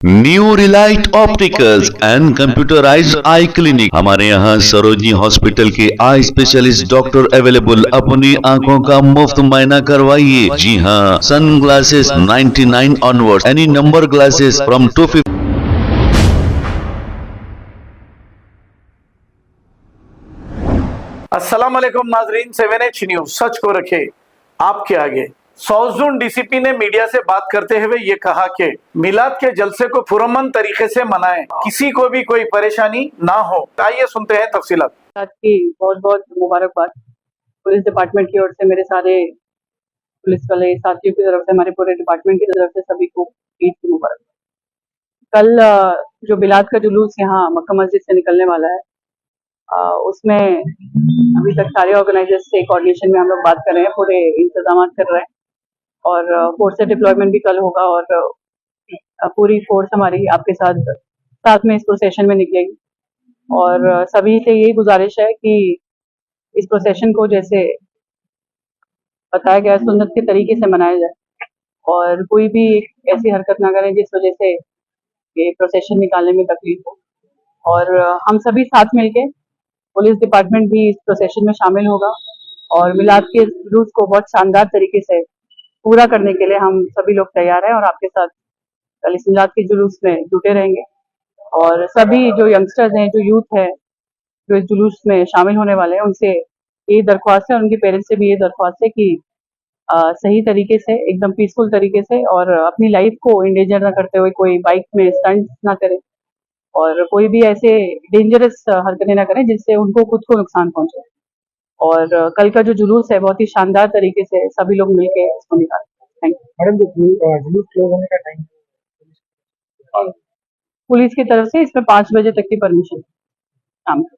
New Relight opticals and computerised I clinic. हमारे यहाँ Sarojini hospital के आई स्पेशलिस्ट डॉक्टर अवेलेबल। अपनी आंखों का मुफ्त मुआयना करवाइए। जी हाँ, sunglasses 99 onward, any number glasses from 250। अस्सलाम वालेकुम नाजरीन, 7H न्यूज सच को रखे आपके आगे। सौजून डीसीपी ने मीडिया से बात करते हुए ये कहा कि मिलाद के जलसे को पुरअमन तरीके से मनाएं, किसी को भी कोई परेशानी ना हो। आइए सुनते हैं तफसीलात। की बहुत बहुत मुबारकबाद पुलिस डिपार्टमेंट की ओर से, मेरे सारे पुलिस वाले साथियों की तरफ से, हमारे पूरे डिपार्टमेंट की तरफ से सभी को ईद की मुबारकबाद। कल जो मिलाद का जुलूस यहाँ मक्का मस्जिद से निकलने वाला है, उसमें अभी तक सारे ऑर्गेनाइजर्स से कोऑर्डिनेशन में हम लोग बात कर रहे हैं, पूरे इंतजाम कर रहे हैं और फोर्स से डिप्लॉयमेंट भी कल होगा और पूरी फोर्स हमारी आपके साथ में इस प्रोसेशन में निकलेगी। और सभी से यही गुजारिश है कि इस प्रोसेशन को जैसे बताया गया सुन्नत के तरीके से मनाया जाए और कोई भी ऐसी हरकत ना करें जिस वजह से ये प्रोसेशन निकालने में तकलीफ हो। और हम सभी साथ मिलके, पुलिस डिपार्टमेंट भी इस प्रोसेशन में शामिल होगा और मिलाद के जुलूस को बहुत शानदार तरीके से पूरा करने के लिए हम सभी लोग तैयार हैं और आपके साथ कल इस मिलाद के जुलूस में जुटे रहेंगे। और सभी जो यंगस्टर्स हैं, जो यूथ है, जो इस जुलूस में शामिल होने वाले हैं, उनसे ये दरख्वास्त है, उनके पेरेंट्स से भी ये दरख्वास्त है कि सही तरीके से, एकदम पीसफुल तरीके से और अपनी लाइफ को इंडेंजर ना करते हुए कोई बाइक में स्टंट ना करे और कोई भी ऐसे डेंजरस हरकतें ना करें जिससे उनको खुद को नुकसान पहुंचे। और कल का जो जुलूस है बहुत ही शानदार तरीके से सभी लोग मिलके इसको निकालें। Thank you. मैडम, जो जुलूस क्लोज होने का टाइम पुलिस की तरफ से इसमें 5 बजे तक की परमिशन शाम को।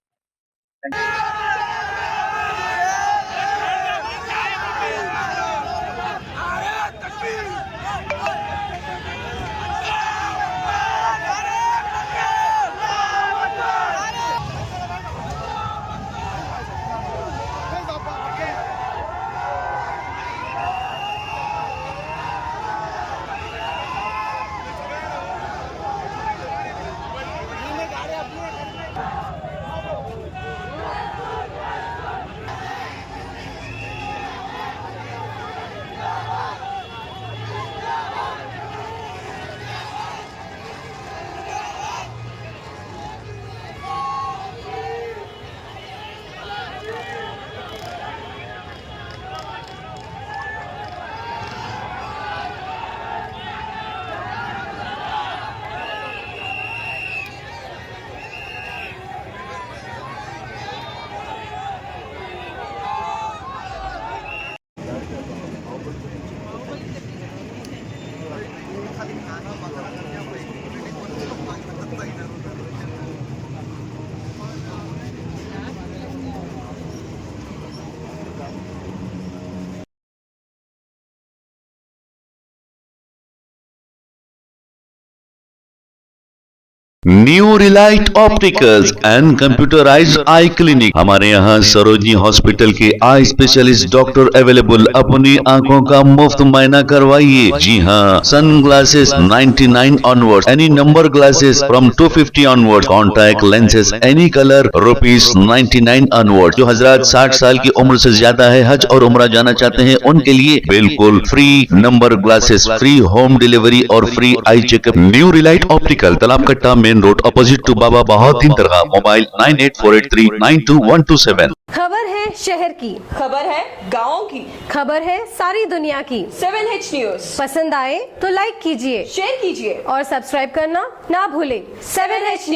New Relight opticals and computerised I clinic. हमारे यहाँ सरोजनी हॉस्पिटल के आई स्पेशलिस्ट डॉक्टर अवेलेबल। अपनी आंखों का मुफ्त मुआयना करवाइए। जी हाँ, sunglasses 99 onward, any number glasses from 250 onward, contact lenses any colour ₹99 onward. जो हजरात 60 साल की उम्र से ज्यादा है, हज और उम्रा जाना चाहते हैं, उनके लिए बिल्कुल free number glasses, free home delivery और free eye checkup. New Relight Optical, Talab Katta, main road, opposite to Baba Bahauddin दरगाह। मोबाइल 9848392127। खबर है शहर की, खबर है गाँव की, खबर है सारी दुनिया की। 7H न्यूज पसंद आए तो लाइक कीजिए, शेयर कीजिए और सब्सक्राइब करना ना भूलें। 7H news.